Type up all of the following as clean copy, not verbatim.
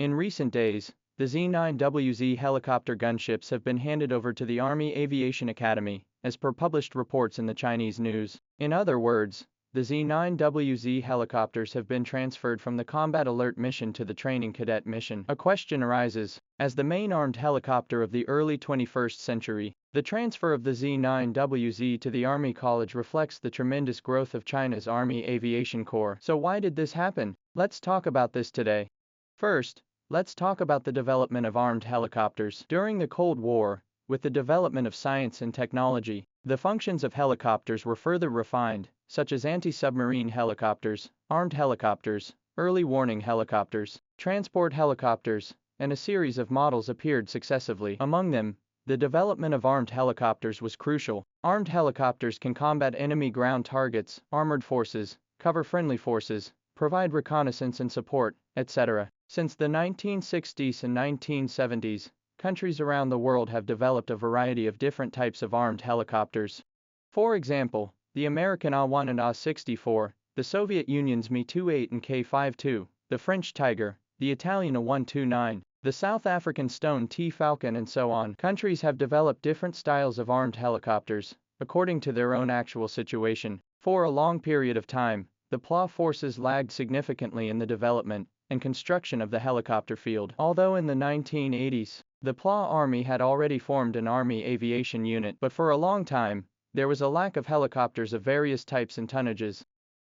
In recent days, the Z-9WZ helicopter gunships have been handed over to the Army Aviation Academy, as per published reports in the Chinese news. In other words, the Z-9WZ helicopters have been transferred from the combat alert mission to the training cadet mission. A question arises: as the main armed helicopter of the early 21st century, the transfer of the Z-9WZ to the Army College reflects the tremendous growth of China's Army Aviation Corps. So why did this happen? Let's talk about this today. First, let's talk about the development of armed helicopters. During the Cold War, with the development of science and technology, the functions of helicopters were further refined, such as anti-submarine helicopters, armed helicopters, early warning helicopters, transport helicopters, and a series of models appeared successively. Among them, the development of armed helicopters was crucial. Armed helicopters can combat enemy ground targets, armored forces, cover friendly forces, provide reconnaissance and support, etc. Since the 1960s and 1970s, countries around the world have developed a variety of different types of armed helicopters. For example, the American A-1 and A-64, the Soviet Union's Mi-28 and K-52, the French Tiger, the Italian A-129, the South African Stone T Falcon, and so on. Countries have developed different styles of armed helicopters, according to their own actual situation. For a long period of time, the PLA forces lagged significantly in the development and construction of the helicopter field. Although in the 1980s, the PLA Army had already formed an Army Aviation Unit, but for a long time, there was a lack of helicopters of various types and tonnages.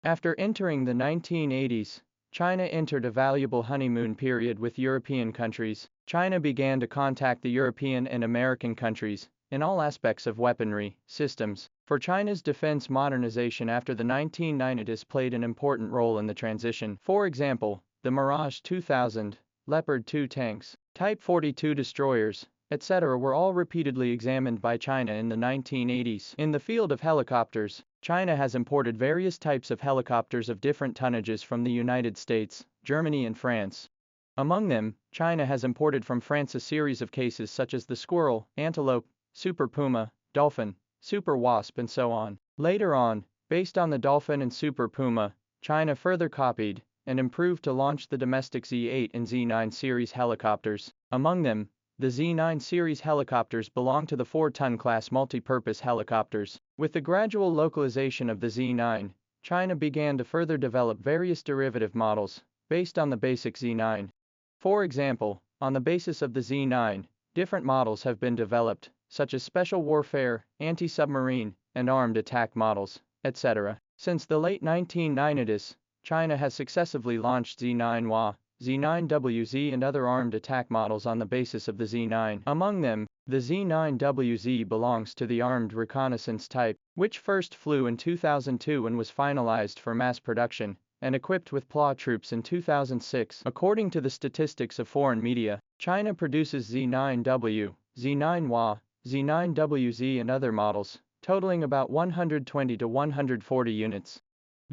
After entering the 1980s, China entered a valuable honeymoon period with European countries. China began to contact the European and American countries in all aspects of weaponry systems. For China's defense modernization after the 1990s played an important role in the transition. For example, the Mirage 2000, Leopard 2 tanks, Type 42 destroyers, etc. were all repeatedly examined by China in the 1980s. In the field of helicopters, China has imported various types of helicopters of different tonnages from the United States, Germany and France. Among them, China has imported from France a series of cases such as the Squirrel, Antelope, Super Puma, Dolphin, Super Wasp, and so on. Later on, based on the Dolphin and Super Puma, China further copied and improved to launch the domestic Z-8 and Z-9 series helicopters. Among them, the Z-9 series helicopters belong to the 4-ton class multi-purpose helicopters. With the gradual localization of the Z-9, China began to further develop various derivative models based on the basic Z-9. For example, on the basis of the Z-9, different models have been developed, such as special warfare, anti-submarine, and armed attack models, etc. Since the late 1990s, China has successively launched Z-9WZ, Z-9WZ, and other armed attack models on the basis of the Z-9. Among them, the Z-9WZ belongs to the armed reconnaissance type, which first flew in 2002 and was finalized for mass production and equipped with PLA troops in 2006. According to the statistics of foreign media, China produces Z-9W, Z-9WZ, Z-9WZ, and other models, totaling about 120 to 140 units.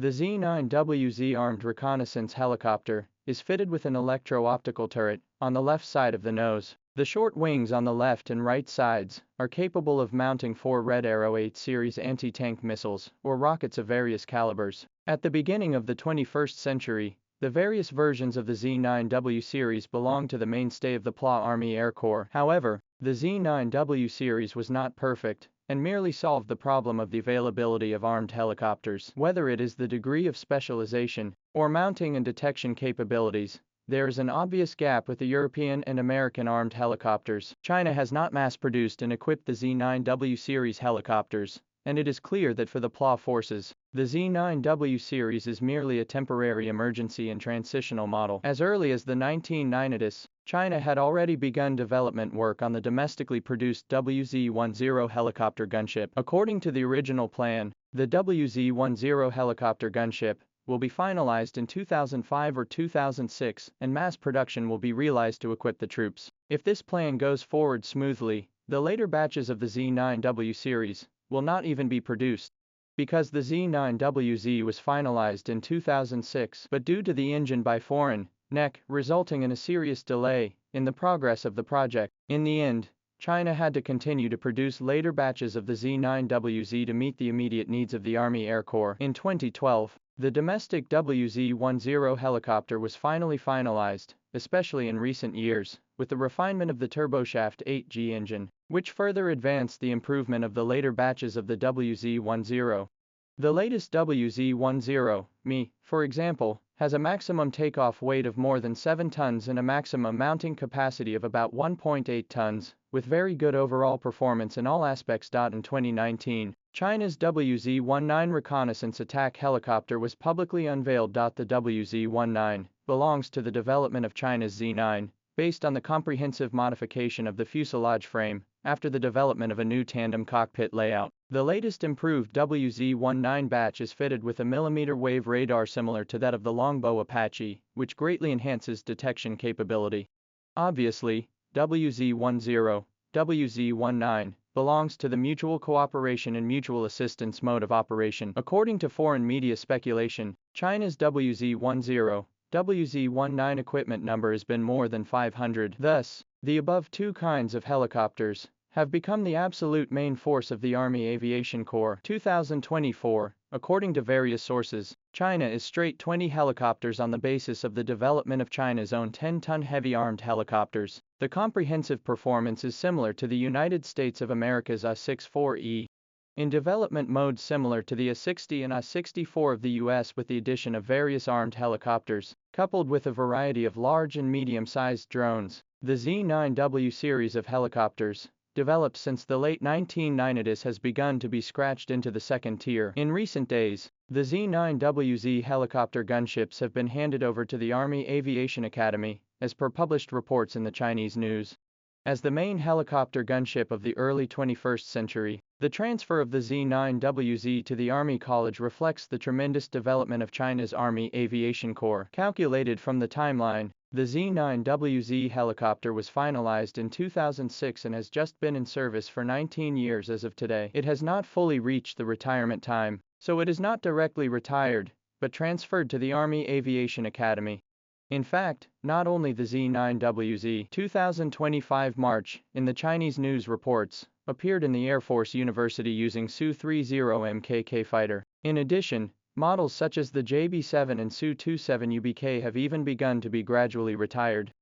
The Z-9WZ armed reconnaissance helicopter is fitted with an electro-optical turret on the left side of the nose. The short wings on the left and right sides are capable of mounting 4 Red Arrow 8 series anti-tank missiles or rockets of various calibers. At the beginning of the 21st century, the various versions of the Z-9W series belonged to the mainstay of the PLA Army Air Corps. However, the Z-9W series was not perfect and merely solved the problem of the availability of armed helicopters. Whether it is the degree of specialization or mounting and detection capabilities, there is an obvious gap with the European and American armed helicopters. China has not mass-produced and equipped the Z-9W series helicopters, and it is clear that for the PLA forces, the Z-9W series is merely a temporary emergency and transitional model. As early as the 1990s, China had already begun development work on the domestically produced WZ10 helicopter gunship. According to the original plan, the WZ10 helicopter gunship will be finalized in 2005 or 2006, and mass production will be realized to equip the troops. If this plan goes forward smoothly, the later batches of the Z-9W series will not even be produced. Because the Z-9WZ was finalized in 2006, but due to the engine by foreign neck, resulting in a serious delay in the progress of the project. In the end, China had to continue to produce later batches of the Z-9WZ to meet the immediate needs of the Army Air Corps. In 2012, the domestic WZ-10 helicopter was finally finalized especially in recent years, with the refinement of the turboshaft 8G engine, which further advanced the improvement of the later batches of the WZ10. The latest WZ10, for example, has a maximum takeoff weight of more than 7 tons and a maximum mounting capacity of about 1.8 tons, with very good overall performance in all aspects. In 2019, China's WZ-19 reconnaissance attack helicopter was publicly unveiled. The WZ-19 belongs to the development of China's Z-9, based on the comprehensive modification of the fuselage frame, after the development of a new tandem cockpit layout. The latest improved WZ-19 batch is fitted with a millimeter-wave radar similar to that of the Longbow Apache, which greatly enhances detection capability. Obviously, WZ-10, WZ-19, belongs to the mutual cooperation and mutual assistance mode of operation. According to foreign media speculation, China's WZ-10, WZ-19 equipment number has been more than 500. Thus, the above two kinds of helicopters have become the absolute main force of the Army Aviation Corps. 2024, according to various sources, China is straight 20 helicopters on the basis of the development of China's own 10-ton heavy-armed helicopters. The comprehensive performance is similar to the United States of America's A-64E. In development mode similar to the A-60 and A-64 of the US, with the addition of various armed helicopters, coupled with a variety of large and medium-sized drones. The Z-9W series of helicopters, developed since the late 1990s, has begun to be scratched into the second tier. In recent days, the Z-9WZ helicopter gunships have been handed over to the Army Aviation Academy, as per published reports in the Chinese news. As the main helicopter gunship of the early 21st century, the transfer of the Z-9WZ to the Army College reflects the tremendous development of China's Army Aviation Corps. Calculated from the timeline, the Z-9WZ helicopter was finalized in 2006 and has just been in service for 19 years as of today. It has not fully reached the retirement time, so it is not directly retired, but transferred to the Army Aviation Academy. In fact, not only the Z-9WZ 2025 March, in the Chinese news reports, appeared in the Air Force University using Su-30 MKK fighter. In addition, models such as the JB-7 and Su-27 UBK have even begun to be gradually retired.